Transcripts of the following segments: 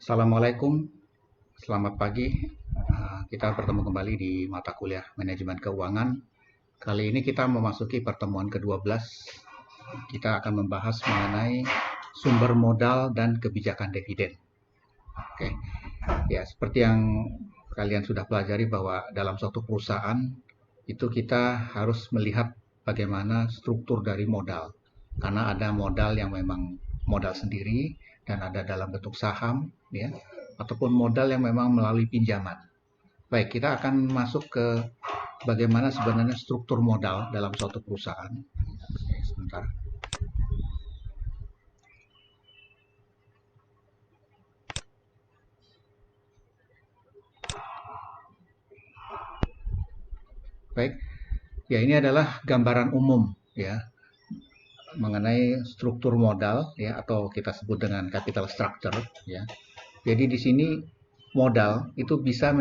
Assalamualaikum, selamat pagi. Kita bertemu kembali di mata kuliah Manajemen Keuangan. Kali ini kita memasuki pertemuan ke-12. Kita akan membahas mengenai sumber modal dan kebijakan dividen. Oke. Ya, seperti yang kalian sudah pelajari bahwa dalam suatu perusahaan itu kita harus melihat bagaimana struktur dari modal. Karena ada modal yang memang modal sendiri dan ada dalam bentuk saham, ya, ataupun modal yang memang melalui pinjaman. Baik, kita akan masuk ke bagaimana sebenarnya struktur modal dalam suatu perusahaan. Sebentar. Baik, ya ini adalah gambaran umum ya mengenai struktur modal ya atau kita sebut dengan capital structure ya. Jadi di sini modal itu bisa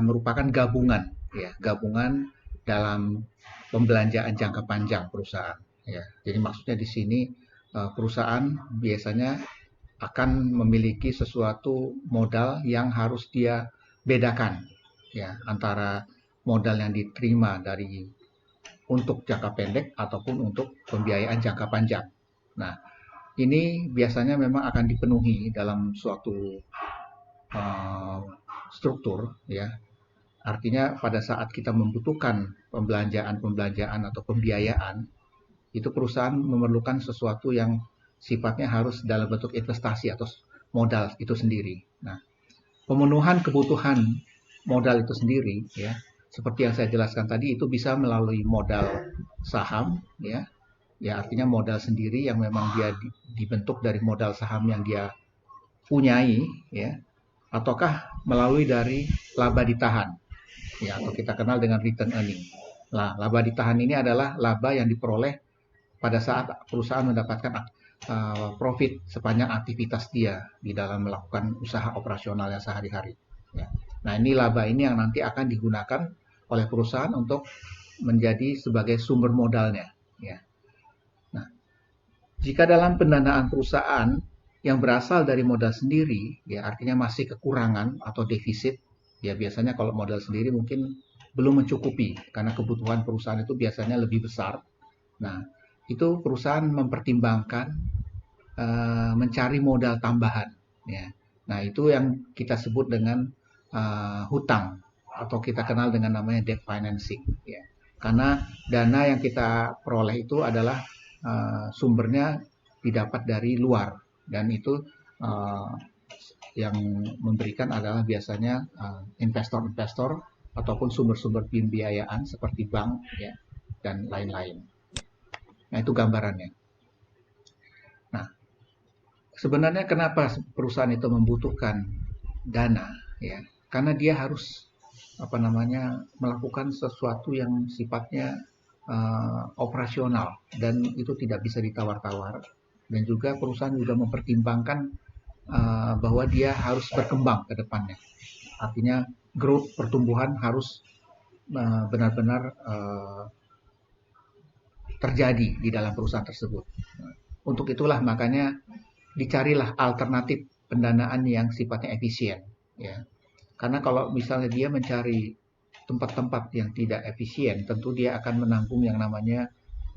merupakan gabungan ya, gabungan dalam pembelanjaan jangka panjang perusahaan ya. Jadi maksudnya di sini perusahaan biasanya akan memiliki sesuatu modal yang harus dia bedakan ya antara modal yang diterima dari untuk jangka pendek ataupun untuk pembiayaan jangka panjang. Nah, ini biasanya memang akan dipenuhi dalam suatu uh, struktur ya. Artinya pada saat kita membutuhkan pembelanjaan atau pembiayaan, itu perusahaan memerlukan sesuatu yang sifatnya harus dalam bentuk investasi atau modal itu sendiri. Nah, pemenuhan kebutuhan modal itu sendiri ya, seperti yang saya jelaskan tadi itu bisa melalui modal saham ya. Ya artinya modal sendiri yang memang dia dibentuk dari modal saham yang dia punyai ya, ataukah melalui dari laba ditahan ya atau kita kenal dengan return earning. Nah, laba ditahan ini adalah laba yang diperoleh pada saat perusahaan mendapatkan profit sepanjang aktivitas dia di dalam melakukan usaha operasionalnya sehari-hari. Ya. Nah, ini laba ini yang nanti akan digunakan oleh perusahaan untuk menjadi sebagai sumber modalnya. Ya. Nah, jika dalam pendanaan perusahaan yang berasal dari modal sendiri, ya artinya masih kekurangan atau defisit, ya biasanya kalau modal sendiri mungkin belum mencukupi karena kebutuhan perusahaan itu biasanya lebih besar. Nah, itu perusahaan mempertimbangkan mencari modal tambahan. Ya. Nah, itu yang kita sebut dengan hutang atau kita kenal dengan namanya debt financing. Ya. Karena dana yang kita peroleh itu adalah sumbernya didapat dari luar dan itu yang memberikan adalah biasanya investor-investor ataupun sumber-sumber pembiayaan seperti bank ya dan lain-lain. Nah, itu gambarannya. Nah, sebenarnya kenapa perusahaan itu membutuhkan dana ya? Karena dia harus melakukan sesuatu yang sifatnya operasional dan itu tidak bisa ditawar-tawar dan juga perusahaan juga mempertimbangkan bahwa dia harus berkembang ke depannya. Artinya growth pertumbuhan harus benar-benar terjadi di dalam perusahaan tersebut. Untuk itulah makanya dicarilah alternatif pendanaan yang sifatnya efisien ya. Karena kalau misalnya dia mencari tempat-tempat yang tidak efisien, tentu dia akan menanggung yang namanya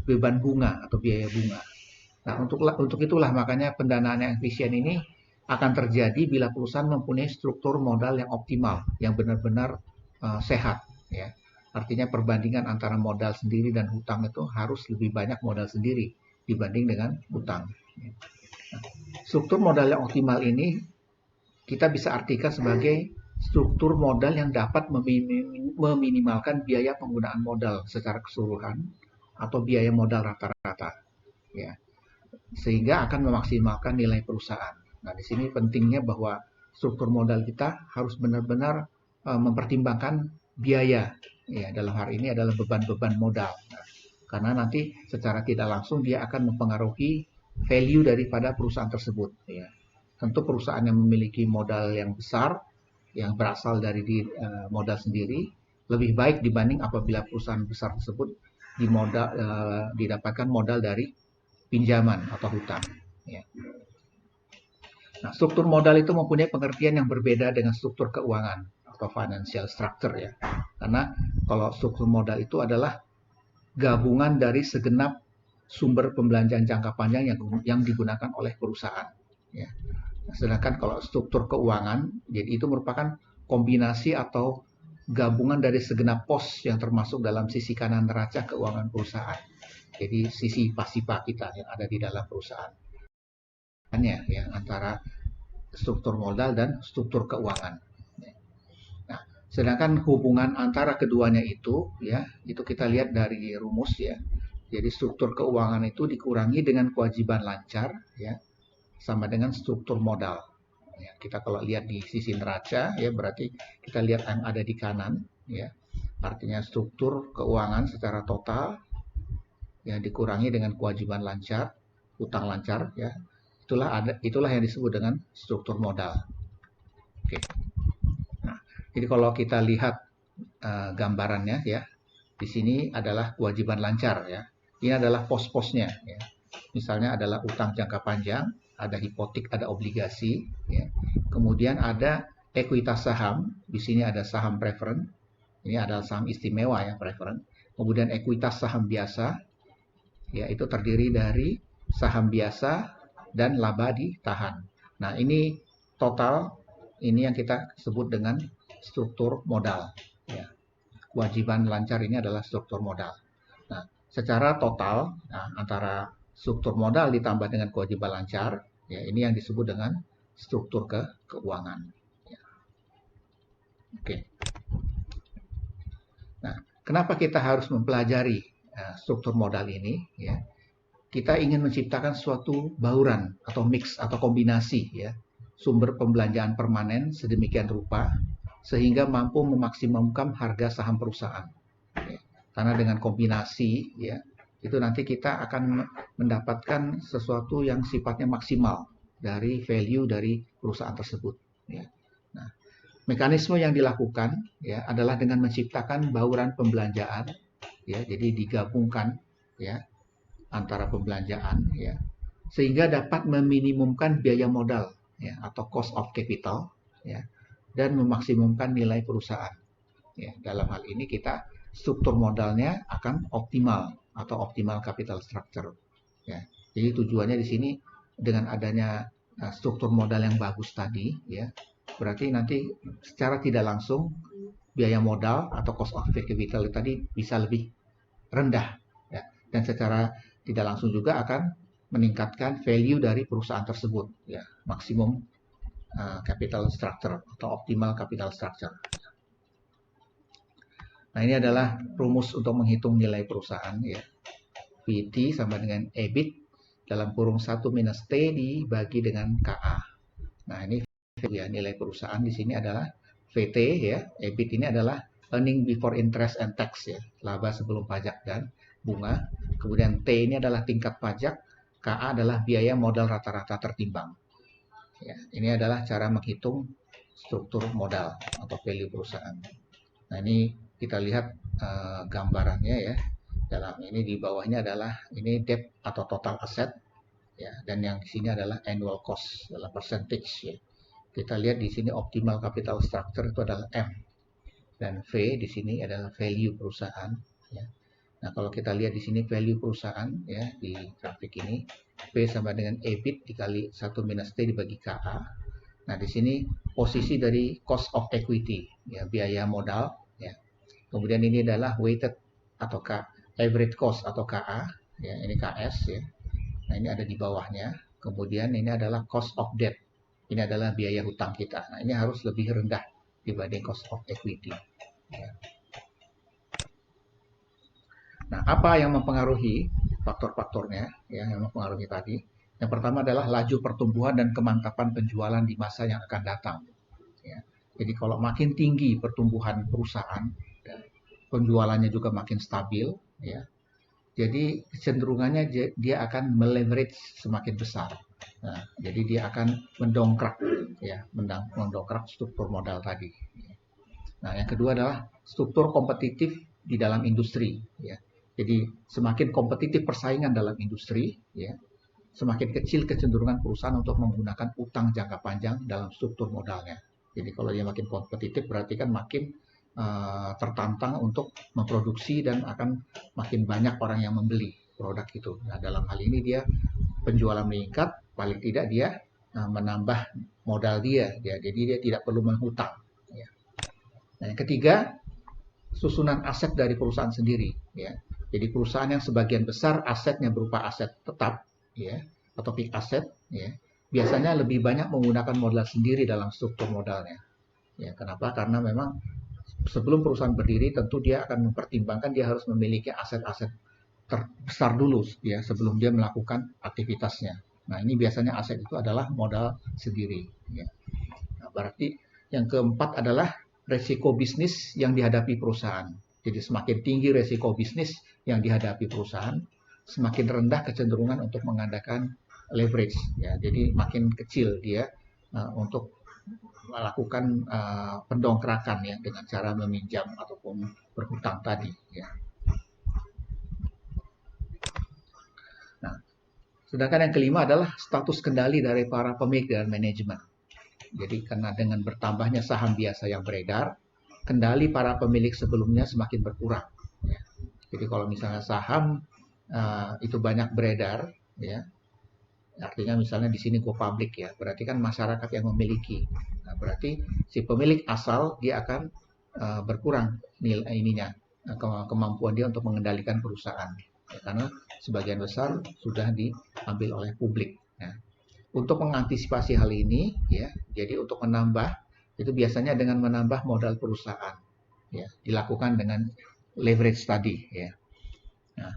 beban bunga atau biaya bunga. Nah, untuk itulah makanya pendanaan yang efisien ini akan terjadi bila perusahaan mempunyai struktur modal yang optimal, yang benar-benar sehat ya. Artinya perbandingan antara modal sendiri dan hutang itu harus lebih banyak modal sendiri dibanding dengan hutang. Nah, struktur modal yang optimal ini kita bisa artikan sebagai struktur modal yang dapat meminimalkan biaya penggunaan modal secara keseluruhan atau biaya modal rata-rata ya, sehingga akan memaksimalkan nilai perusahaan. Nah, di sini pentingnya bahwa struktur modal kita harus benar-benar mempertimbangkan biaya ya, dalam hal ini adalah beban-beban modal. Nah, karena nanti secara tidak langsung dia akan mempengaruhi value daripada perusahaan tersebut ya. Tentu perusahaan yang memiliki modal yang besar yang berasal dari modal sendiri lebih baik dibanding apabila perusahaan besar tersebut didapatkan modal dari pinjaman atau hutang ya. Nah, struktur modal itu mempunyai pengertian yang berbeda dengan struktur keuangan atau financial structure ya. Karena kalau struktur modal itu adalah gabungan dari segenap sumber pembelanjaan jangka panjang yang digunakan oleh perusahaan. Ya. Sedangkan kalau struktur keuangan, jadi itu merupakan kombinasi atau gabungan dari segenap pos yang termasuk dalam sisi kanan neraca keuangan perusahaan. Jadi sisi pasifa kita yang ada di dalam perusahaan. Ya, antara struktur modal dan struktur keuangan. Nah, sedangkan hubungan antara keduanya itu, ya, itu kita lihat dari rumus ya. Jadi struktur keuangan itu dikurangi dengan kewajiban lancar, ya, sama dengan struktur modal. Ya, kita kalau lihat di sisi neraca, ya berarti kita lihat yang ada di kanan, ya, artinya struktur keuangan secara total, ya dikurangi dengan kewajiban lancar, utang lancar, ya, itulah yang disebut dengan struktur modal. Oke. Nah, jadi kalau kita lihat gambarannya ya, di sini adalah kewajiban lancar ya. Ini adalah pos-posnya ya. Misalnya adalah utang jangka panjang, ada hipotek, ada obligasi ya. Kemudian ada ekuitas saham, di sini ada saham preferen. Ini adalah saham istimewa ya, preferen. Kemudian ekuitas saham biasa ya, itu terdiri dari saham biasa dan laba ditahan. Nah, ini total, ini yang kita sebut dengan struktur modal ya. Kewajiban lancar ini adalah struktur modal. Nah, secara total, nah, antara struktur modal ditambah dengan kewajiban lancar, ya ini yang disebut dengan struktur keuangan. Ya. Oke. Nah, kenapa kita harus mempelajari struktur modal ini? Ya, kita ingin menciptakan suatu bauran atau mix atau kombinasi ya sumber pembelanjaan permanen sedemikian rupa sehingga mampu memaksimumkan harga saham perusahaan. Ya. Karena dengan kombinasi ya itu nanti kita akan mendapatkan sesuatu yang sifatnya maksimal dari value dari perusahaan tersebut. Ya. Nah, mekanisme yang dilakukan ya adalah dengan menciptakan bauran pembelanjaan ya, jadi digabungkan ya antara pembelanjaan ya sehingga dapat meminimumkan biaya modal ya atau cost of capital ya dan memaksimumkan nilai perusahaan. Ya, dalam hal ini kita struktur modalnya akan optimal atau optimal capital structure. Ya, jadi tujuannya di sini dengan adanya struktur modal yang bagus tadi, ya, berarti nanti secara tidak langsung biaya modal atau cost of capital tadi bisa lebih rendah, ya, dan secara tidak langsung juga akan meningkatkan value dari perusahaan tersebut, ya, maksimum capital structure atau optimal capital structure. Nah, ini adalah rumus untuk menghitung nilai perusahaan ya. PT sama dengan EBIT dalam kurung 1 minus T dibagi dengan KA. Nah, ini ya nilai perusahaan di sini adalah VT ya. EBIT ini adalah earning before interest and tax ya, laba sebelum pajak dan bunga. Kemudian T ini adalah tingkat pajak, KA adalah biaya modal rata-rata tertimbang. Ya, ini adalah cara menghitung struktur modal atau value perusahaan. Nah, ini kita lihat gambarannya ya. Dalam ini di bawahnya adalah ini debt atau total asset ya, dan yang di sini adalah annual cost dalam percentage ya. Kita lihat di sini optimal capital structure itu adalah M dan V di sini adalah value perusahaan ya. Nah, kalau kita lihat di sini value perusahaan ya di grafik ini P sama dengan EBIT dikali 1 minus T dibagi KA. Nah, di sini posisi dari cost of equity ya, biaya modal ya. Kemudian ini adalah weighted atau average cost atau KA ya, ini KS ya. Nah, ini ada di bawahnya. Kemudian ini adalah cost of debt. Ini adalah biaya hutang kita. Nah, ini harus lebih rendah dibanding cost of equity ya. Nah, apa yang mempengaruhi faktor-faktornya ya, yang mempengaruhi tadi? Yang pertama adalah laju pertumbuhan dan kemantapan penjualan di masa yang akan datang. Ya. Jadi kalau makin tinggi pertumbuhan perusahaan, penjualannya juga makin stabil, ya. Jadi kecenderungannya dia akan meleverage semakin besar. Nah, jadi dia akan mendongkrak, ya, mendongkrak struktur modal tadi. Nah, yang kedua adalah struktur kompetitif di dalam industri, ya. Jadi semakin kompetitif persaingan dalam industri, ya, semakin kecil kecenderungan perusahaan untuk menggunakan utang jangka panjang dalam struktur modalnya. Jadi kalau dia makin kompetitif berarti kan makin tertantang untuk memproduksi dan akan makin banyak orang yang membeli produk itu. Nah, dalam hal ini dia penjualan meningkat, paling tidak dia menambah modal dia, jadi dia tidak perlu menghutang. Ya. Nah, yang ketiga, susunan aset dari perusahaan sendiri. Ya. Jadi perusahaan yang sebagian besar asetnya berupa aset tetap, ya, atau fixed asset, ya, biasanya lebih banyak menggunakan modal sendiri dalam struktur modalnya. Ya, kenapa? Karena memang sebelum perusahaan berdiri tentu dia akan mempertimbangkan dia harus memiliki aset-aset terbesar dulu ya sebelum dia melakukan aktivitasnya. Nah, ini biasanya aset itu adalah modal sendiri ya. Nah, berarti yang keempat adalah resiko bisnis yang dihadapi perusahaan. Jadi semakin tinggi resiko bisnis yang dihadapi perusahaan, semakin rendah kecenderungan untuk mengadakan leverage ya. Jadi makin kecil dia untuk melakukan pendongkrakan ya dengan cara meminjam ataupun berhutang tadi ya. Nah, sedangkan yang kelima adalah status kendali dari para pemilik dan manajemen. Jadi karena dengan bertambahnya saham biasa yang beredar, kendali para pemilik sebelumnya semakin berkurang. Ya. Jadi kalau misalnya saham itu banyak beredar, ya, artinya misalnya di sini go public ya, berarti kan masyarakat yang memiliki. Nah, berarti si pemilik asal dia akan berkurang nilai ininya, kemampuan dia untuk mengendalikan perusahaan, ya, karena sebagian besar sudah diambil oleh publik. Ya. Untuk mengantisipasi hal ini, ya, jadi untuk menambah itu biasanya dengan menambah modal perusahaan, ya, dilakukan dengan leverage tadi, ya. Nah,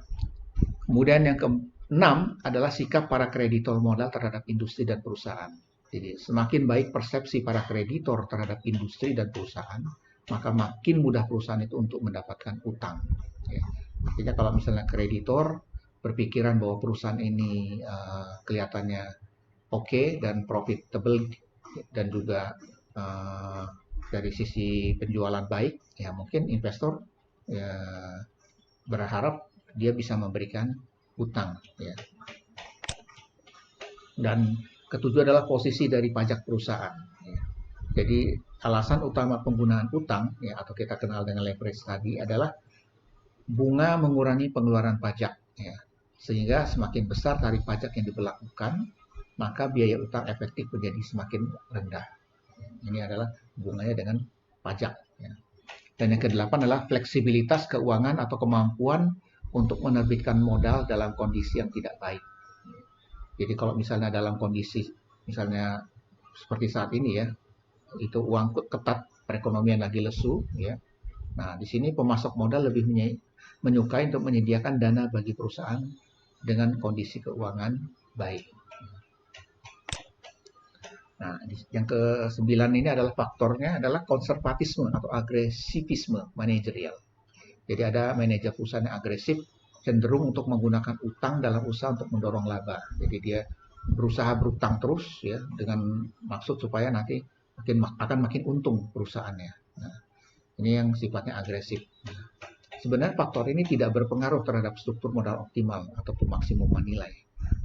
kemudian yang keenam adalah sikap para kreditor modal terhadap industri dan perusahaan. Jadi semakin baik persepsi para kreditor terhadap industri dan perusahaan, maka makin mudah perusahaan itu untuk mendapatkan utang. Ya. Artinya kalau misalnya kreditor berpikiran bahwa perusahaan ini kelihatannya oke dan profitable dan juga dari sisi penjualan baik, ya mungkin investor ya, berharap dia bisa memberikan utang. Ya. Dan ketujuh adalah posisi dari pajak perusahaan. Ya. Jadi alasan utama penggunaan utang ya, atau kita kenal dengan leverage tadi adalah bunga mengurangi pengeluaran pajak. Ya. Sehingga semakin besar tarif pajak yang diberlakukan, maka biaya utang efektif menjadi semakin rendah. Ini adalah hubungannya dengan pajak. Ya. Dan yang kedelapan adalah fleksibilitas keuangan atau kemampuan untuk menerbitkan modal dalam kondisi yang tidak baik. Jadi kalau misalnya dalam kondisi misalnya seperti saat ini ya, itu uang ketat, perekonomian lagi lesu, ya. Nah, di sini pemasok modal lebih menyukai untuk menyediakan dana bagi perusahaan dengan kondisi keuangan baik. Nah, yang ke-9 ini adalah faktornya adalah konservatisme atau agresivisme manajerial. Jadi ada manajer perusahaan yang agresif, cenderung untuk menggunakan utang dalam usaha untuk mendorong laba. Jadi dia berusaha berutang terus ya dengan maksud supaya nanti akan makin untung perusahaannya. Nah, ini yang sifatnya agresif. Sebenarnya faktor ini tidak berpengaruh terhadap struktur modal optimal ataupun maksimum nilai.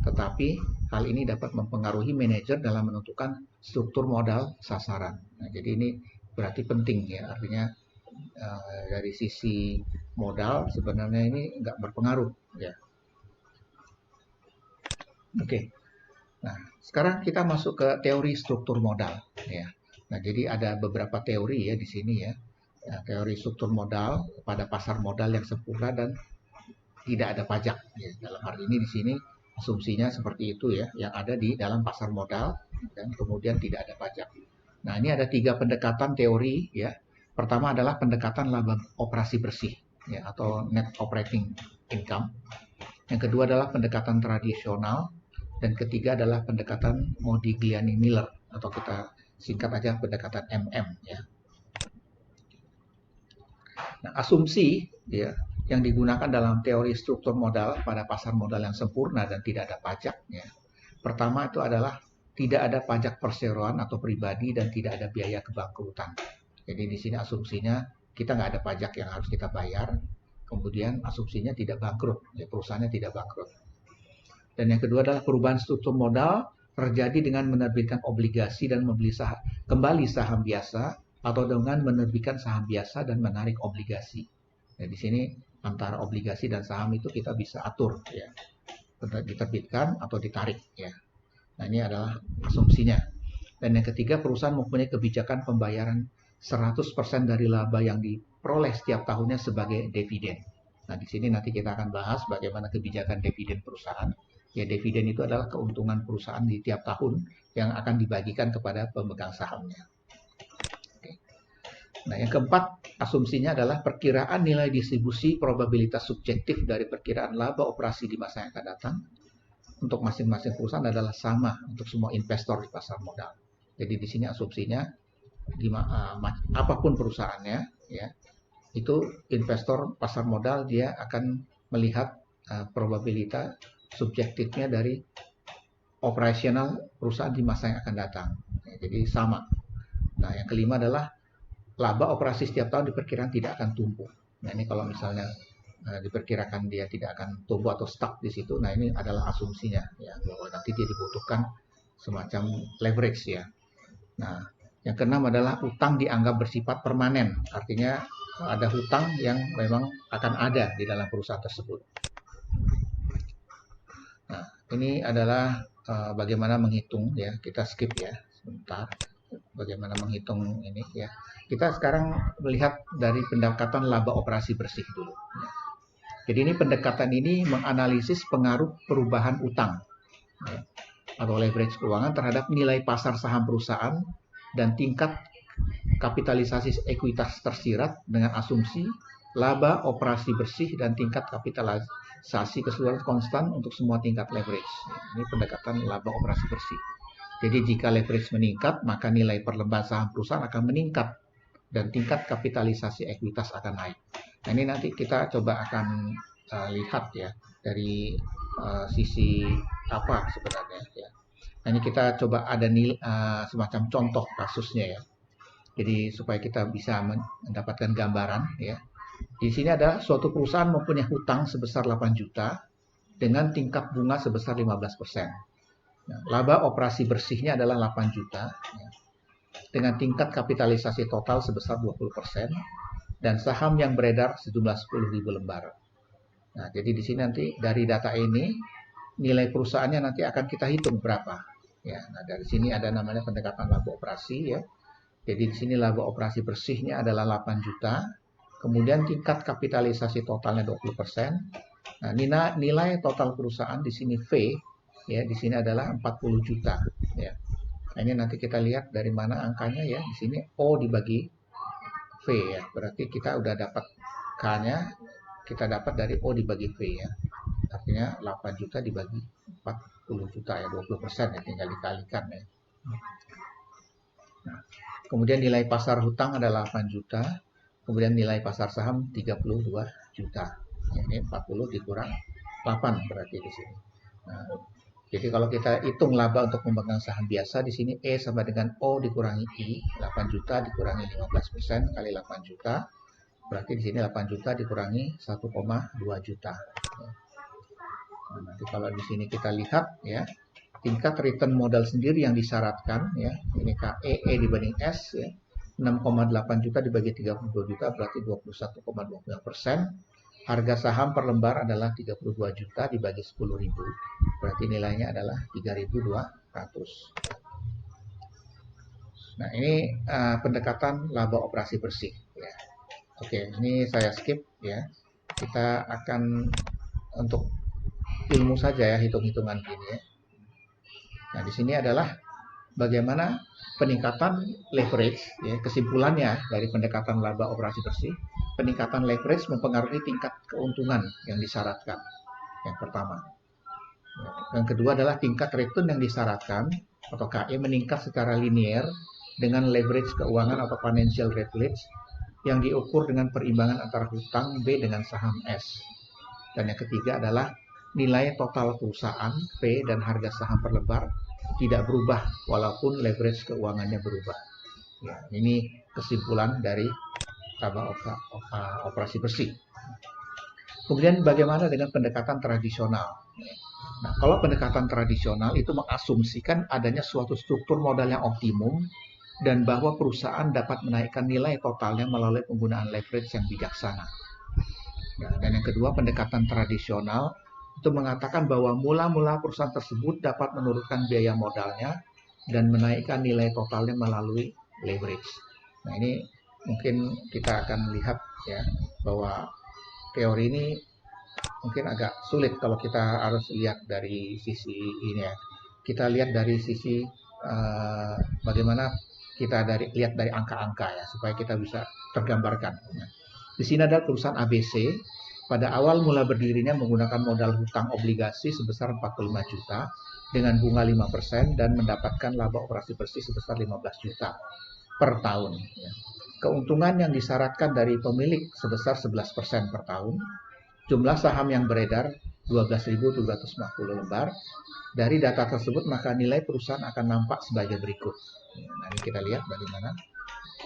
Tetapi hal ini dapat mempengaruhi manajer dalam menentukan struktur modal sasaran. Nah, jadi ini berarti penting ya, artinya dari sisi modal sebenarnya ini nggak berpengaruh ya. Oke. Nah, sekarang kita masuk ke teori struktur modal ya. Nah, jadi ada beberapa teori ya di sini ya. Teori struktur modal pada pasar modal yang sempurna dan tidak ada pajak ya. Dalam hal ini di sini asumsinya seperti itu ya, yang ada di dalam pasar modal dan kemudian tidak ada pajak. Nah, ini ada 3 pendekatan teori ya. Pertama adalah pendekatan laba operasi bersih ya, atau net operating income. Yang kedua adalah pendekatan tradisional dan ketiga adalah pendekatan Modigliani-Miller atau kita singkat aja pendekatan MM ya. Nah, asumsi ya yang digunakan dalam teori struktur modal pada pasar modal yang sempurna dan tidak ada pajak ya. Pertama itu adalah tidak ada pajak perseroan atau pribadi dan tidak ada biaya kebangkrutan. Jadi di sini asumsinya kita nggak ada pajak yang harus kita bayar, kemudian asumsinya tidak bangkrut, ya, perusahaannya tidak bangkrut. Dan yang kedua adalah perubahan struktur modal terjadi dengan menerbitkan obligasi dan membeli kembali saham biasa atau dengan menerbitkan saham biasa dan menarik obligasi. Nah, di sini antara obligasi dan saham itu kita bisa atur ya. Diterbitkan atau ditarik ya. Nah, ini adalah asumsinya. Dan yang ketiga, perusahaan mempunyai kebijakan pembayaran 100% dari laba yang diperoleh setiap tahunnya sebagai dividen. Nah, di sini nanti kita akan bahas bagaimana kebijakan dividen perusahaan. Ya, dividen itu adalah keuntungan perusahaan di tiap tahun yang akan dibagikan kepada pemegang sahamnya. Oke. Nah, yang keempat, asumsinya adalah perkiraan nilai distribusi probabilitas subjektif dari perkiraan laba operasi di masa yang akan datang untuk masing-masing perusahaan adalah sama untuk semua investor di pasar modal. Jadi di sini asumsinya apapun perusahaannya ya, itu investor pasar modal dia akan melihat probabilitas subjektifnya dari operasional perusahaan di masa yang akan datang. Ya, jadi sama. Nah, yang kelima adalah laba operasi setiap tahun diperkirakan tidak akan tumbuh. Nah, ini kalau misalnya diperkirakan dia tidak akan tumbuh atau stuck di situ, nah ini adalah asumsinya ya, bahwa nanti dia dibutuhkan semacam leverage ya. Nah, yang keenam adalah utang dianggap bersifat permanen, artinya ada hutang yang memang akan ada di dalam perusahaan tersebut. Nah, ini adalah bagaimana menghitung ya, kita skip ya sebentar. Bagaimana menghitung ini ya. Kita sekarang melihat dari pendekatan laba operasi bersih dulu. Jadi ini pendekatan ini menganalisis pengaruh perubahan utang ya, atau leverage keuangan terhadap nilai pasar saham perusahaan dan tingkat kapitalisasi ekuitas tersirat dengan asumsi laba operasi bersih dan tingkat kapitalisasi keseluruhan konstan untuk semua tingkat leverage. Ini pendekatan laba operasi bersih. Jadi jika leverage meningkat, maka nilai per lembar saham perusahaan akan meningkat dan tingkat kapitalisasi ekuitas akan naik. Nah, ini nanti kita coba akan lihat ya dari sisi apa sebenarnya ya. Nah, ini kita coba ada semacam contoh kasusnya ya. Jadi supaya kita bisa mendapatkan gambaran ya. Di sini ada suatu perusahaan mempunyai hutang sebesar 8 juta dengan tingkat bunga sebesar 15%. Nah, laba operasi bersihnya adalah 8 juta ya, dengan tingkat kapitalisasi total sebesar 20% dan saham yang beredar sejumlah 10.000 lembar. Nah, jadi di sini nanti dari data ini nilai perusahaannya nanti akan kita hitung berapa. Ya, nah dari sini ada namanya pendekatan laba operasi ya. Jadi di sini laba operasi bersihnya adalah 8 juta, kemudian tingkat kapitalisasi totalnya 20%. Nah, nilai total perusahaan di sini V ya, di sini adalah 40 juta ya. Nah, ini nanti kita lihat dari mana angkanya ya. Di sini O dibagi V ya. Berarti kita udah dapat K-nya, kita dapat dari O dibagi V ya. Artinya 8 juta dibagi 40 juta ya, 20% ya, tinggal dikalikan ya. Nah, kemudian nilai pasar hutang adalah 8 juta, kemudian nilai pasar saham 32 juta. Ya, ini 40 dikurang 8 berarti di sini. Nah, jadi kalau kita hitung laba untuk pemegang saham biasa, di sini E sama dengan O dikurangi I, 8 juta dikurangi 15% kali 8 juta, berarti di sini 8 juta dikurangi 1,2 juta. Nah, nanti kalau di sini kita lihat ya, tingkat return modal sendiri yang disyaratkan ya, ini KE dibanding S ya, 6,8 juta dibagi 32 juta berarti 21,25%. Harga saham per lembar adalah 32 juta dibagi 10.000, berarti nilainya adalah 3.200. Nah, ini pendekatan laba operasi bersih ya. Oke, ini saya skip ya. Kita akan untuk ilmu saja ya, hitung-hitungan gini ya. Nah, di sini adalah bagaimana peningkatan leverage ya, kesimpulannya dari pendekatan laba operasi bersih. Peningkatan leverage mempengaruhi tingkat keuntungan yang disyaratkan. Yang pertama. Yang kedua adalah tingkat return yang disyaratkan atau KE meningkat secara linear dengan leverage keuangan atau financial leverage yang diukur dengan perimbangan antara hutang B dengan saham S. Dan yang ketiga adalah nilai total perusahaan P dan harga saham per lembar tidak berubah walaupun leverage keuangannya berubah. Ya, ini kesimpulan dari laba operasi bersih. Kemudian bagaimana dengan pendekatan tradisional? Nah, kalau pendekatan tradisional itu mengasumsikan adanya suatu struktur modal yang optimum dan bahwa perusahaan dapat menaikkan nilai totalnya melalui penggunaan leverage yang bijaksana. Nah, dan yang kedua, pendekatan tradisional itu mengatakan bahwa mula-mula perusahaan tersebut dapat menurunkan biaya modalnya dan menaikkan nilai totalnya melalui leverage. Nah, ini mungkin kita akan lihat ya bahwa teori ini mungkin agak sulit kalau kita harus lihat dari sisi ini ya. Kita lihat dari sisi bagaimana kita lihat dari angka-angka ya supaya kita bisa tergambarkan. Nah, di sini ada perusahaan ABC pada awal mula berdirinya menggunakan modal hutang obligasi sebesar 45 juta dengan bunga 5% dan mendapatkan laba operasi bersih sebesar 15 juta per tahun. Ya. Keuntungan yang disyaratkan dari pemilik sebesar 11% per tahun. Jumlah saham yang beredar 12.750 lembar. Dari data tersebut maka nilai perusahaan akan nampak sebagai berikut. Nah, ini kita lihat bagaimana.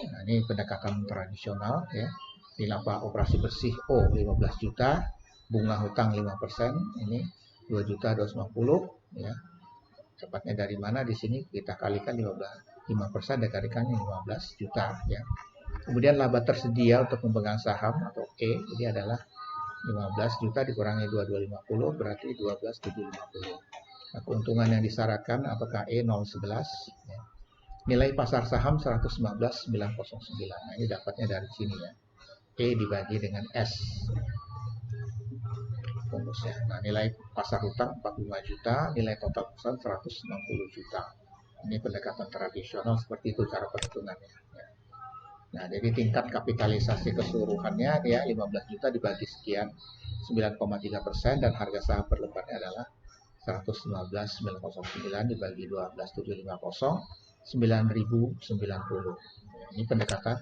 Nah, ini pendekatan tradisional ya. Di laba operasi bersih O 15 juta, bunga hutang 5%, ini 2.250 ya. Tepatnya dari mana di sini kita kalikan 5% dikalikan 15 juta ya. Kemudian laba tersedia untuk pemegang saham atau E ini adalah 15 juta dikurangi 2250 berarti 12.750. Nah, keuntungan yang disyaratkan apakah E 011 ya. Nilai pasar saham 115.909. Nah, ini dapatnya dari sini ya. E dibagi dengan S. Rumusnya. Nah, nilai pasar hutang 45 juta, nilai total perusahaan 160 juta. Ini pendekatan tradisional seperti itu cara perhitungannya. Ya. Nah, jadi tingkat kapitalisasi keseluruhannya dia 15 juta dibagi sekian 9,3% dan harga saham per lembarnya adalah 115.909 dibagi 12.750 9.090. Ini pendekatan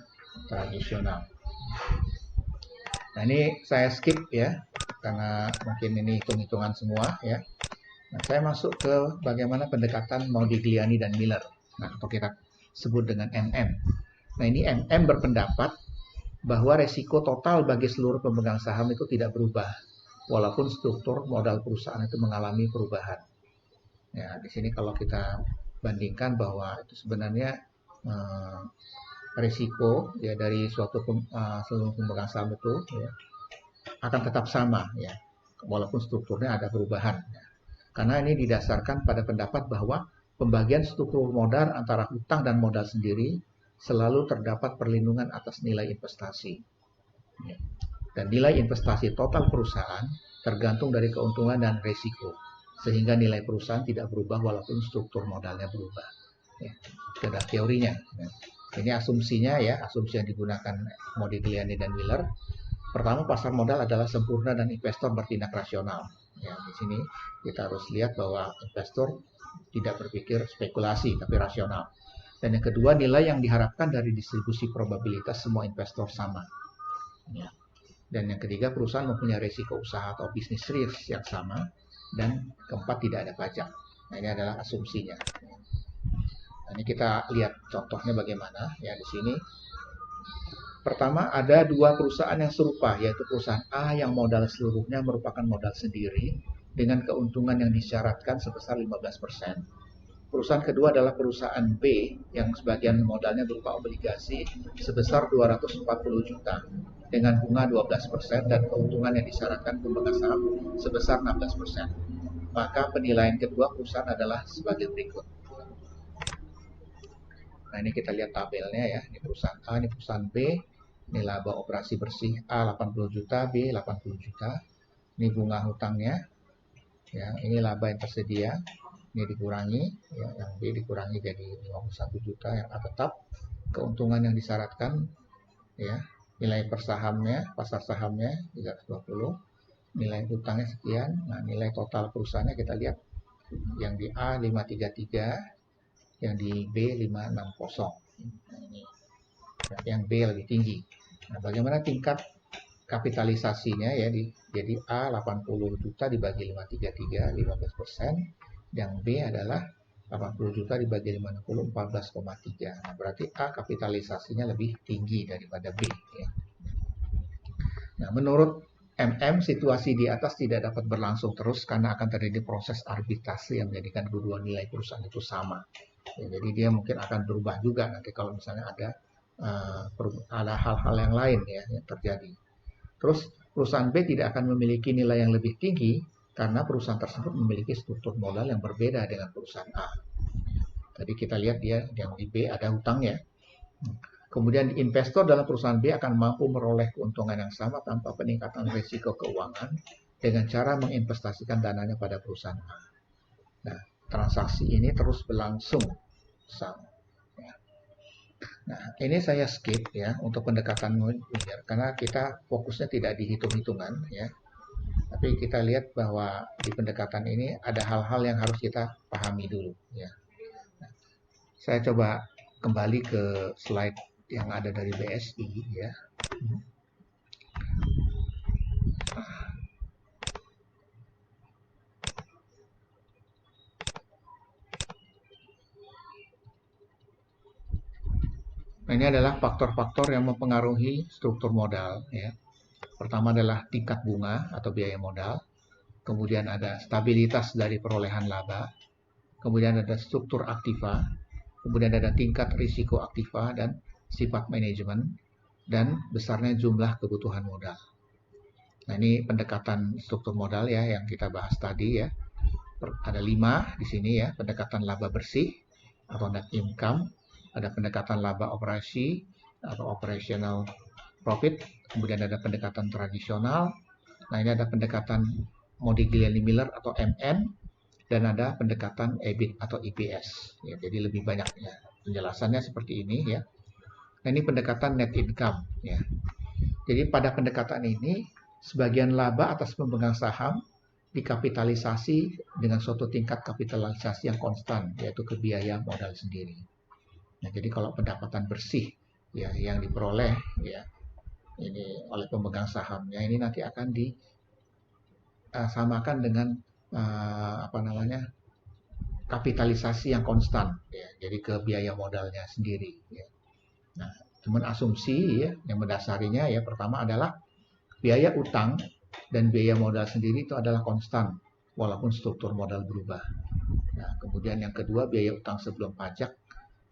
tradisional. Nah, ini saya skip ya karena mungkin ini hitung-hitungan semua ya. Nah, saya masuk ke bagaimana pendekatan Modigliani dan Miller. Nah, atau kita sebut dengan MM. Nah, ini MM berpendapat bahwa resiko total bagi seluruh pemegang saham itu tidak berubah, walaupun struktur modal perusahaan itu mengalami perubahan. Ya, di sini kalau kita bandingkan bahwa itu sebenarnya risiko ya dari suatu seluruh pemegang saham itu ya, akan tetap sama ya, walaupun strukturnya ada perubahan. Ya. Karena ini didasarkan pada pendapat bahwa pembagian struktur modal antara hutang dan modal sendiri selalu terdapat perlindungan atas nilai investasi. Ya. Dan nilai investasi total perusahaan tergantung dari keuntungan dan risiko, sehingga nilai perusahaan tidak berubah walaupun struktur modalnya berubah. Ya. Itu adalah teorinya. Ya. Ini asumsinya ya, asumsi yang digunakan Modigliani dan Miller. Pertama, pasar modal adalah sempurna dan investor bertindak rasional. Ya, di sini kita harus lihat bahwa investor tidak berpikir spekulasi tapi rasional. Dan yang kedua, nilai yang diharapkan dari distribusi probabilitas semua investor sama. Ya. Dan yang ketiga, perusahaan mempunyai risiko usaha atau bisnis risk yang sama. Dan keempat, tidak ada pajak. Nah, ini adalah asumsinya. Nah, ini kita lihat contohnya bagaimana ya di sini. Pertama, ada dua perusahaan yang serupa, yaitu perusahaan A yang modal seluruhnya merupakan modal sendiri dengan keuntungan yang disyaratkan sebesar 15%. Perusahaan kedua adalah perusahaan B yang sebagian modalnya berupa obligasi sebesar 240 juta dengan bunga 12% dan keuntungan yang disyaratkan pemegang saham sebesar 16%. Maka penilaian kedua perusahaan adalah sebagai berikut. Nah, ini kita lihat tabelnya ya. Ini perusahaan A, ini perusahaan B. Ini laba operasi bersih A 80 juta, B 80 juta. Ini bunga hutangnya. Ya, ini laba yang tersedia. Ini dikurangi, ya, yang B dikurangi jadi 51 juta, yang A tetap. Keuntungan yang disyaratkan, ya, nilai per sahamnya, pasar sahamnya 320. Nilai hutangnya sekian. Nah, nilai total perusahaannya kita lihat. Yang di A 533. Yang di B 560. Nah, ini yang B lebih tinggi. Nah, bagaimana tingkat kapitalisasinya ya? Jadi A 80 juta dibagi 533, 15%. Yang B adalah 80 juta dibagi 560, 14,3. Nah, berarti A kapitalisasinya lebih tinggi daripada B. Ya. Nah, menurut situasi di atas tidak dapat berlangsung terus karena akan terjadi proses arbitrase yang menjadikan kedua nilai perusahaan itu sama. Ya, jadi dia mungkin akan berubah juga nanti kalau misalnya ada hal-hal yang lain ya yang terjadi. Terus perusahaan B tidak akan memiliki nilai yang lebih tinggi karena perusahaan tersebut memiliki struktur modal yang berbeda dengan perusahaan A. Tadi kita lihat dia yang di B ada hutangnya. Kemudian investor dalam perusahaan B akan mampu meroleh keuntungan yang sama tanpa peningkatan risiko keuangan dengan cara menginvestasikan dananya pada perusahaan A. Nah, transaksi ini terus berlangsung sama. Nah, ini saya skip ya untuk pendekatan linear karena kita fokusnya tidak di hitung-hitungan ya. Tapi kita lihat bahwa di pendekatan ini ada hal-hal yang harus kita pahami dulu ya. Nah, saya coba kembali ke slide yang ada dari BSI ya. Nah, ini adalah faktor-faktor yang mempengaruhi struktur modal ya. Pertama adalah tingkat bunga atau biaya modal, kemudian ada stabilitas dari perolehan laba, kemudian ada struktur aktiva, kemudian ada tingkat risiko aktiva dan sifat manajemen, dan besarnya jumlah kebutuhan modal. Nah, ini pendekatan struktur modal ya yang kita bahas tadi ya. Ada 5 di sini ya, pendekatan laba bersih atau net income, ada pendekatan laba operasi atau operational profit, kemudian ada pendekatan tradisional. Nah, ini ada pendekatan Modigliani-Miller atau MN, dan ada pendekatan EBIT atau EPS. Ya, jadi lebih banyak ya. Penjelasannya seperti ini ya. Nah, ini pendekatan net income ya. Jadi pada pendekatan ini sebagian laba atas pemegang saham dikapitalisasi dengan suatu tingkat kapitalisasi yang konstan, yaitu ke biaya modal sendiri. Nah, jadi kalau pendapatan bersih ya yang diperoleh ya ini oleh pemegang sahamnya ini nanti akan disamakan dengan kapitalisasi yang konstan ya, jadi ke biaya modalnya sendiri ya. Nah, cuman asumsi ya yang mendasarinya ya pertama adalah biaya utang dan biaya modal sendiri itu adalah konstan walaupun struktur modal berubah. Nah, kemudian yang kedua biaya utang sebelum pajak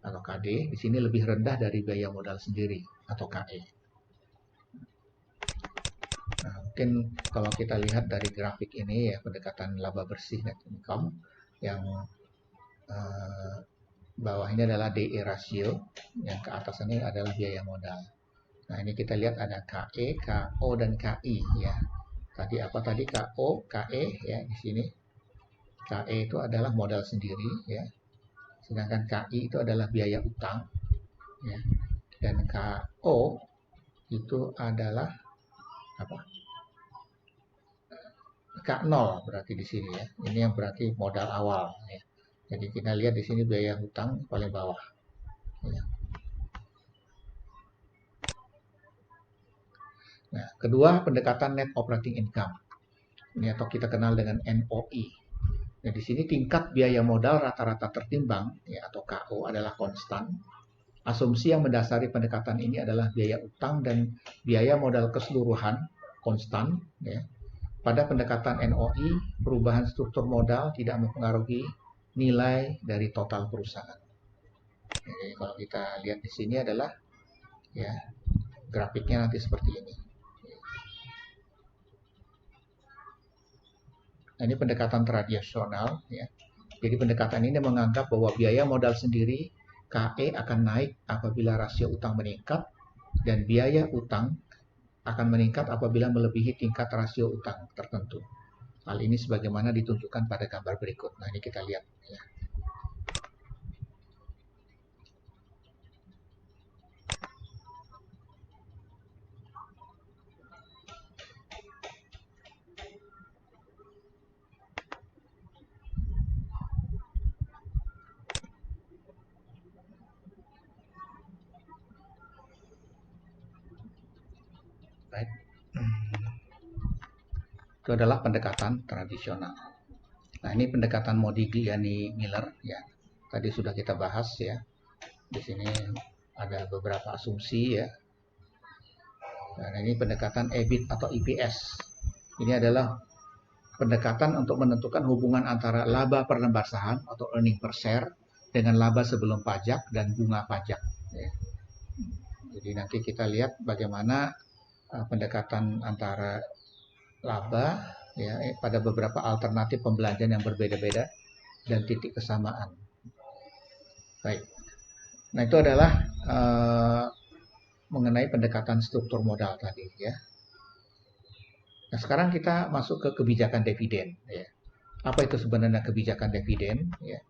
atau KD di sini lebih rendah dari biaya modal sendiri atau KE. Nah, mungkin kalau kita lihat dari grafik ini ya pendekatan laba bersih net income yang bawah ini adalah DE ratio, yang ke atas ini adalah biaya modal. Nah, ini kita lihat ada KE, KO, dan KI ya. Tadi apa tadi KO, KE ya di sini. KE itu adalah modal sendiri ya. Sedangkan KI itu adalah biaya utang ya. Dan KO itu adalah apa? K0 berarti di sini ya. Ini yang berarti modal awal ya. Jadi kita lihat di sini biaya hutang paling bawah. Ya. Nah, kedua pendekatan net operating income. Ini atau kita kenal dengan NOI. Nah, di sini tingkat biaya modal rata-rata tertimbang ya atau KO adalah konstan. Asumsi yang mendasari pendekatan ini adalah biaya utang dan biaya modal keseluruhan konstan ya. Pada pendekatan NOI, perubahan struktur modal tidak mempengaruhi nilai dari total perusahaan. Jadi kalau kita lihat di sini adalah ya grafiknya nanti seperti ini. Nah, ini pendekatan tradisional ya. Jadi pendekatan ini menganggap bahwa biaya modal sendiri KE akan naik apabila rasio utang meningkat dan biaya utang akan meningkat apabila melebihi tingkat rasio utang tertentu. Hal ini sebagaimana ditunjukkan pada gambar berikut. Nah, ini kita lihat ya. Right. Itu adalah pendekatan tradisional. Nah, ini pendekatan Modigliani-Miller ya. Tadi sudah kita bahas ya. Di sini ada beberapa asumsi ya. Nah, ini pendekatan EBIT atau EPS. Ini adalah pendekatan untuk menentukan hubungan antara laba per lembar saham atau earning per share dengan laba sebelum pajak dan bunga pajak. Ya. Jadi nanti kita lihat bagaimana pendekatan antara laba ya pada beberapa alternatif pembelanjaan yang berbeda-beda dan titik kesamaan. Baik. Nah, itu adalah mengenai pendekatan struktur modal tadi ya. Nah, sekarang kita masuk ke kebijakan dividen ya. Apa itu sebenarnya kebijakan dividen ya?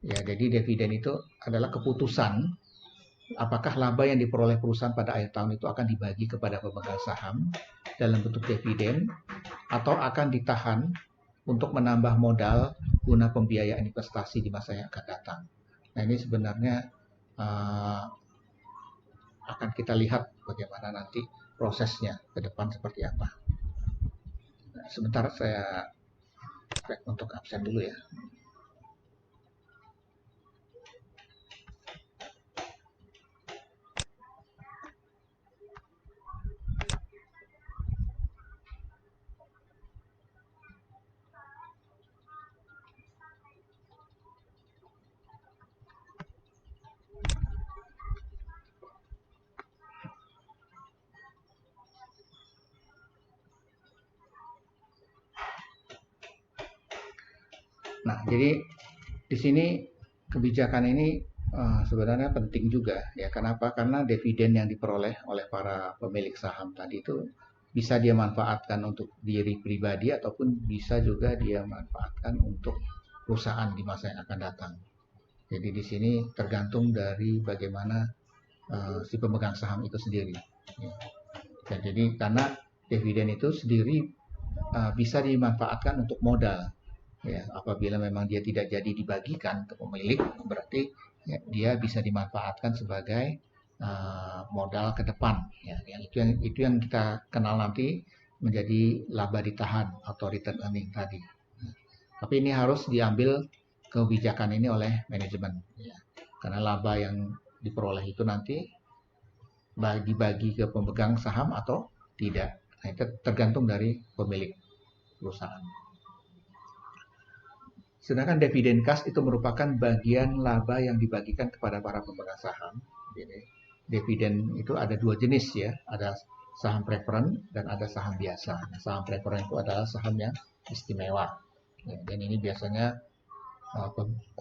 Ya, jadi dividen itu adalah keputusan apakah laba yang diperoleh perusahaan pada akhir tahun itu akan dibagi kepada pemegang saham dalam bentuk dividen atau akan ditahan untuk menambah modal guna pembiayaan investasi di masa yang akan datang. Nah, ini sebenarnya akan kita lihat bagaimana nanti prosesnya ke depan seperti apa. Nah, sebentar saya cek untuk absen dulu ya. Nah, jadi di sini kebijakan ini sebenarnya penting juga ya. Kenapa? Karena dividen yang diperoleh oleh para pemilik saham tadi itu bisa dia manfaatkan untuk diri pribadi ataupun bisa juga dia manfaatkan untuk perusahaan di masa yang akan datang. Jadi di sini tergantung dari bagaimana si pemegang saham itu sendiri. Ya. Dan jadi karena dividen itu sendiri bisa dimanfaatkan untuk modal. Ya, apabila memang dia tidak jadi dibagikan ke pemilik, berarti ya, dia bisa dimanfaatkan sebagai modal ke depan. Ya, yang itu yang kita kenal nanti menjadi laba ditahan atau return earning tadi. Tapi ini harus diambil kebijakan ini oleh manajemen. Ya. Karena laba yang diperoleh itu nanti dibagi ke pemegang saham atau tidak. Nah, itu tergantung dari pemilik perusahaan. Sedangkan dividen cash itu merupakan bagian laba yang dibagikan kepada para pemegang saham. Jadi, dividen itu ada dua jenis ya, ada saham preference dan ada saham biasa. Nah, saham preference itu adalah saham yang istimewa. Ya, dan ini biasanya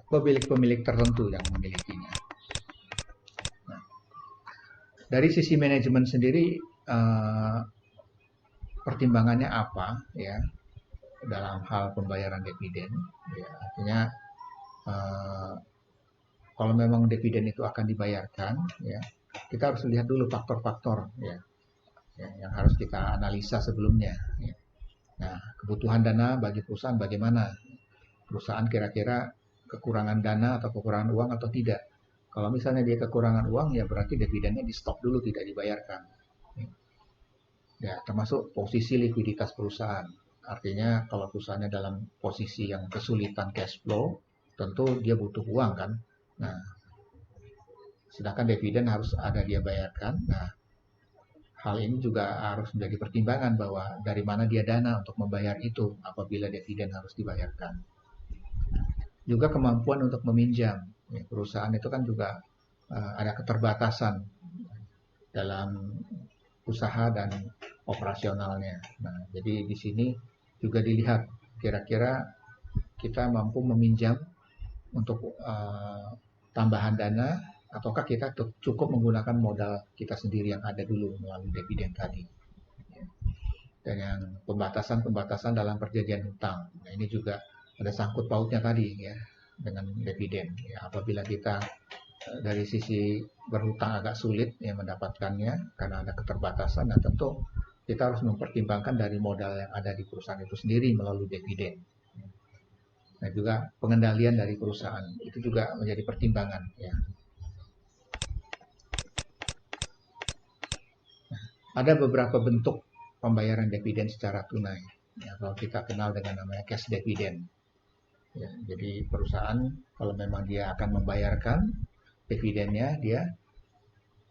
pemilik-pemilik tertentu yang memilikinya. Nah, dari sisi manajemen sendiri, pertimbangannya apa ya? Dalam hal pembayaran dividen, ya, artinya kalau memang dividen itu akan dibayarkan, ya, kita harus lihat dulu faktor-faktor ya, yang harus kita analisa sebelumnya. Ya. Nah, kebutuhan dana bagi perusahaan bagaimana? Perusahaan kira-kira kekurangan dana atau kekurangan uang atau tidak? Kalau misalnya dia kekurangan uang, ya berarti dividennya di stop dulu, tidak dibayarkan. Ya, termasuk posisi likuiditas perusahaan. Artinya kalau perusahaannya dalam posisi yang kesulitan cash flow, tentu dia butuh uang kan. Nah, sedangkan dividen harus ada dia bayarkan. Nah, hal ini juga harus menjadi pertimbangan bahwa dari mana dia dana untuk membayar itu apabila dividen harus dibayarkan. Juga kemampuan untuk meminjam. Ya, perusahaan itu kan juga ada keterbatasan dalam usaha dan operasionalnya. Nah, jadi di sini juga dilihat kira-kira kita mampu meminjam untuk tambahan dana ataukah kita cukup menggunakan modal kita sendiri yang ada dulu melalui dividen tadi. Dan yang pembatasan dalam perjanjian hutang. Nah, ini juga ada sangkut pautnya tadi ya dengan dividen. Ya, apabila kita dari sisi berhutang agak sulit ya mendapatkannya karena ada keterbatasan, nah tentu kita harus mempertimbangkan dari modal yang ada di perusahaan itu sendiri melalui dividen. Nah, juga pengendalian dari perusahaan itu juga menjadi pertimbangan ya. Nah, ada beberapa bentuk pembayaran dividen secara tunai. Ya, kalau kita kenal dengan namanya cash dividend. Ya, jadi perusahaan kalau memang dia akan membayarkan dividennya, dia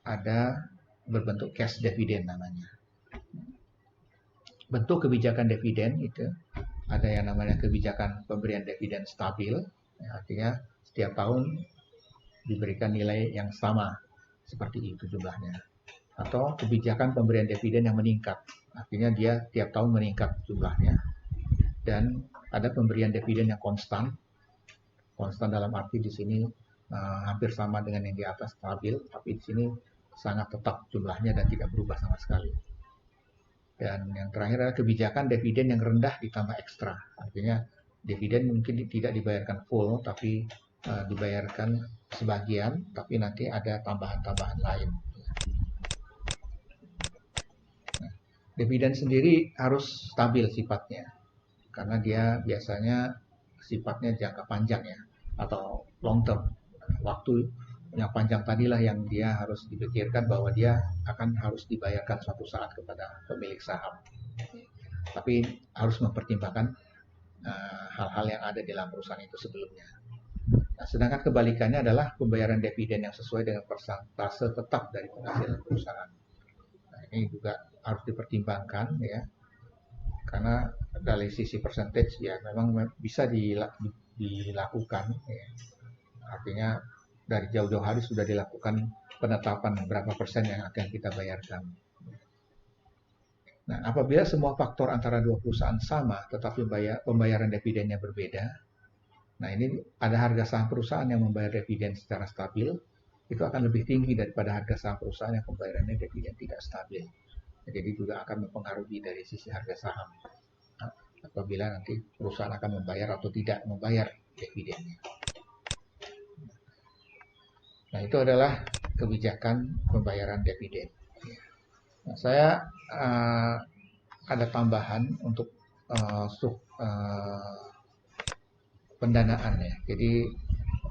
ada berbentuk cash dividend namanya. bentuk kebijakan dividen itu ada yang namanya kebijakan pemberian dividen stabil, ya, artinya setiap tahun diberikan nilai yang sama seperti itu jumlahnya. Atau kebijakan pemberian dividen yang meningkat, artinya dia tiap tahun meningkat jumlahnya. Dan ada pemberian dividen yang konstan, konstan dalam arti di sini hampir sama dengan yang di atas, stabil, tapi di sini sangat tetap jumlahnya dan tidak berubah sama sekali. Dan yang terakhir adalah kebijakan dividen yang rendah ditambah ekstra. Artinya dividen mungkin tidak dibayarkan full, tapi dibayarkan sebagian, tapi nanti ada tambahan-tambahan lain. Nah, dividen sendiri harus stabil sifatnya, karena dia biasanya sifatnya jangka panjang ya, atau long term. Waktu yang panjang tadilah yang dia harus dipikirkan bahwa dia akan harus dibayarkan suatu saat kepada pemilik saham. Tapi harus mempertimbangkan hal-hal yang ada di dalam perusahaan itu sebelumnya. Nah, sedangkan kebalikannya adalah pembayaran dividen yang sesuai dengan persentase tetap dari penghasilan perusahaan. Nah, ini juga harus dipertimbangkan ya, karena dari sisi percentage ya memang bisa dilakukan ya. Artinya dari jauh-jauh hari sudah dilakukan penetapan berapa persen yang akan kita bayarkan. Nah, apabila semua faktor antara dua perusahaan sama, tetapi pembayaran dividennya berbeda, nah ini ada harga saham perusahaan yang membayar dividen secara stabil, itu akan lebih tinggi daripada harga saham perusahaan yang pembayarannya dividen tidak stabil. Jadi juga akan mempengaruhi dari sisi harga saham. Nah, apabila nanti perusahaan akan membayar atau tidak membayar dividennya. Nah, itu adalah kebijakan pembayaran dividen. Nah, saya ada tambahan untuk pendanaan ya. Jadi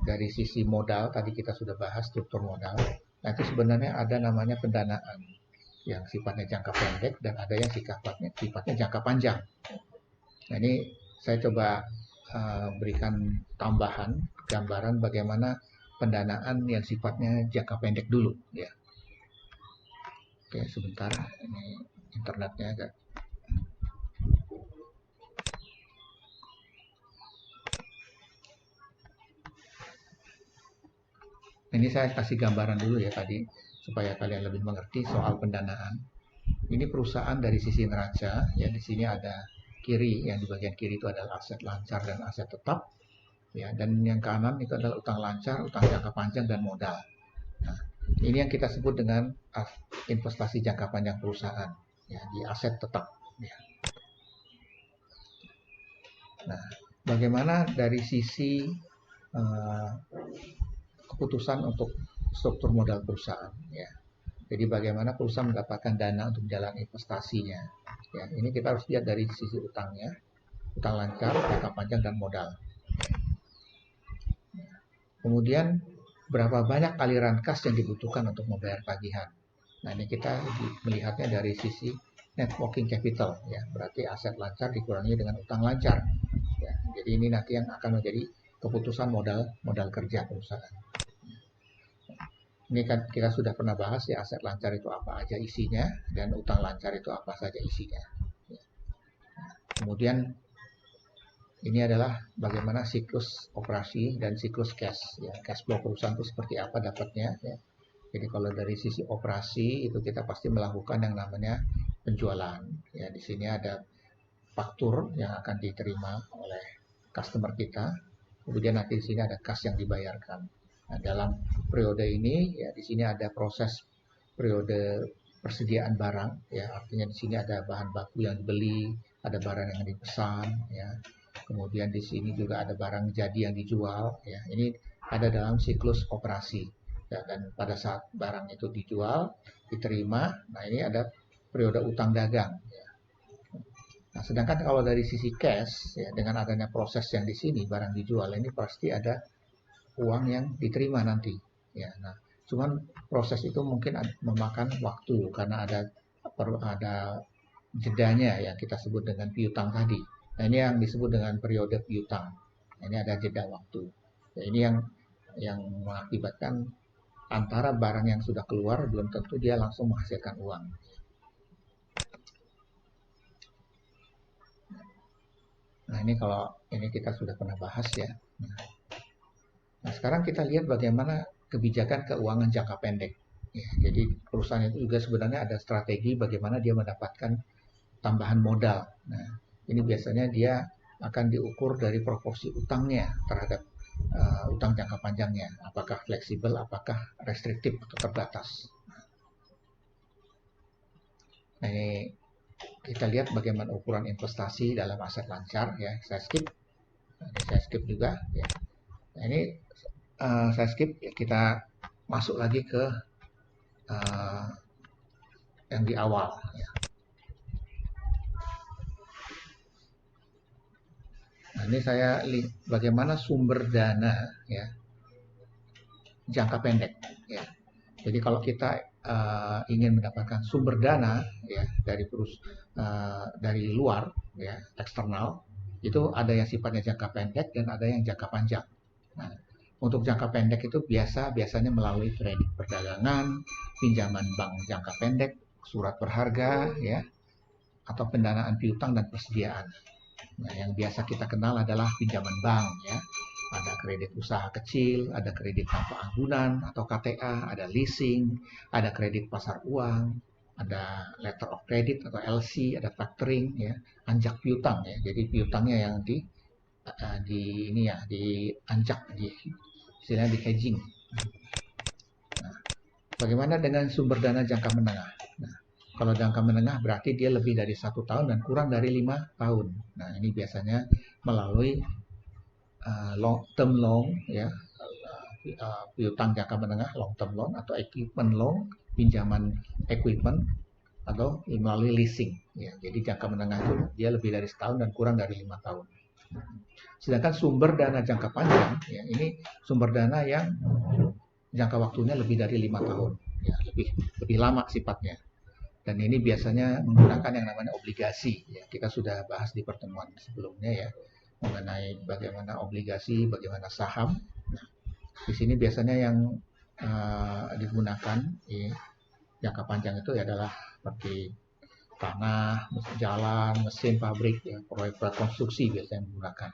dari sisi modal tadi kita sudah bahas struktur modal. Nah, itu sebenarnya ada namanya pendanaan yang sifatnya jangka pendek dan ada yang sifatnya jangka panjang. Nah, ini saya coba berikan tambahan gambaran bagaimana pendanaan yang sifatnya jangka pendek dulu ya. Oke, sebentar, ini internetnya agak. Ini saya kasih gambaran dulu ya tadi supaya kalian lebih mengerti soal pendanaan. Ini perusahaan dari sisi neraca ya, di sini ada kiri, yang di bagian kiri itu adalah aset lancar dan aset tetap ya, dan yang kanan itu adalah utang lancar, utang jangka panjang dan modal. Nah, ini yang kita sebut dengan investasi jangka panjang perusahaan ya, di aset tetap ya. Nah, bagaimana dari sisi keputusan untuk struktur modal perusahaan ya. Jadi bagaimana perusahaan mendapatkan dana untuk jalan investasinya ya. Ini kita harus lihat dari sisi utangnya, utang lancar, jangka panjang dan modal. Kemudian berapa banyak aliran kas yang dibutuhkan untuk membayar tagihan. Nah, ini kita melihatnya dari sisi net working capital ya, berarti aset lancar dikurangi dengan utang lancar ya. Jadi ini nanti yang akan menjadi keputusan modal kerja perusahaan. Ini kan kita sudah pernah bahas ya, aset lancar itu apa aja isinya dan utang lancar itu apa saja isinya. Kemudian ini adalah bagaimana siklus operasi dan siklus cash ya, cash flow perusahaan itu seperti apa dapatnya ya. Jadi kalau dari sisi operasi itu kita pasti melakukan yang namanya penjualan ya. Di sini ada faktur yang akan diterima oleh customer kita, kemudian nanti di sini ada kas yang dibayarkan. Nah, dalam periode ini ya, di sini ada proses periode persediaan barang ya, artinya di sini ada bahan baku yang dibeli, ada barang yang dipesan ya, kemudian di sini juga ada barang jadi yang dijual ya. Ini ada dalam siklus operasi ya, dan pada saat barang itu dijual diterima, nah ini ada periode utang dagang ya. Nah, sedangkan kalau dari sisi cash ya, dengan adanya proses yang di sini barang dijual, ini pasti ada uang yang diterima nanti ya. Nah, cuman proses itu mungkin memakan waktu karena ada jedanya yang kita sebut dengan piutang tadi. Nah, ini yang disebut dengan periode piutang. Nah, ini ada jeda waktu. Ya, ini yang mengakibatkan antara barang yang sudah keluar belum tentu dia langsung menghasilkan uang. Nah, ini kalau ini kita sudah pernah bahas ya. Nah, sekarang kita lihat bagaimana kebijakan keuangan jangka pendek. Ya, jadi perusahaan itu juga sebenarnya ada strategi bagaimana dia mendapatkan tambahan modal. Nah, ini biasanya dia akan diukur dari proporsi utangnya terhadap utang jangka panjangnya. Apakah fleksibel, apakah restriktif atau terbatas. Nah, ini kita lihat bagaimana ukuran investasi dalam aset lancar ya. Saya skip. Nah, ini saya skip juga ya. Nah, ini saya skip ya, kita masuk lagi ke yang di awal ya. Nah, ini saya lihat bagaimana sumber dana ya jangka pendek ya. Jadi kalau kita ingin mendapatkan sumber dana ya dari luar ya eksternal, itu ada yang sifatnya jangka pendek dan ada yang jangka panjang. Nah, untuk jangka pendek itu biasanya melalui kredit perdagangan, pinjaman bank jangka pendek, surat berharga ya, atau pendanaan piutang dan persediaan. Nah, yang biasa kita kenal adalah pinjaman bank ya. Ada kredit usaha kecil, ada kredit tanpa anggunan atau KTA, ada leasing, ada kredit pasar uang, ada letter of credit atau LC, ada factoring ya, anjak piutang ya. Jadi piutangnya yang di ini ya, di anjak, di istilahnya di hedging. Nah, bagaimana dengan sumber dana jangka menengah? Nah, kalau jangka menengah berarti dia lebih dari 1 tahun dan kurang dari 5 tahun. Nah, ini biasanya melalui long term loan ya, piutang jangka menengah long term loan atau equipment loan, pinjaman equipment atau melalui leasing ya. Jadi jangka menengah itu dia lebih dari 1 tahun dan kurang dari 5 tahun. Sedangkan sumber dana jangka panjang ya, ini sumber dana yang jangka waktunya lebih dari 5 tahun ya, lebih lama sifatnya. Dan ini biasanya menggunakan yang namanya obligasi ya. Kita sudah bahas di pertemuan sebelumnya ya mengenai bagaimana obligasi, bagaimana saham. Nah, di sini biasanya yang digunakan ya, jangka panjang itu adalah seperti tanah, jalan, mesin pabrik, ya, proyek konstruksi biasanya menggunakan.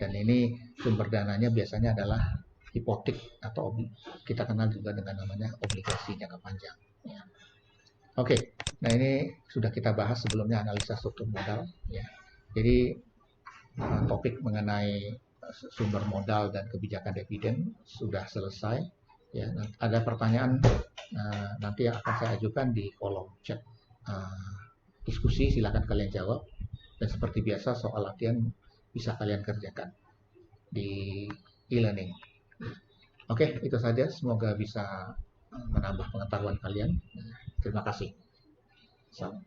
Dan ini sumber dananya biasanya adalah hipotek atau kita kenal juga dengan namanya obligasi jangka panjang. Ya. Oke, nah ini sudah kita bahas sebelumnya analisa struktur modal. Ya. Jadi topik mengenai sumber modal dan kebijakan dividen sudah selesai. Ya, ada pertanyaan nanti akan saya ajukan di kolom chat diskusi, silakan kalian jawab. Dan seperti biasa soal latihan bisa kalian kerjakan di e-learning. Oke, itu saja. Semoga bisa menambah pengetahuan kalian. Terima kasih. Salam.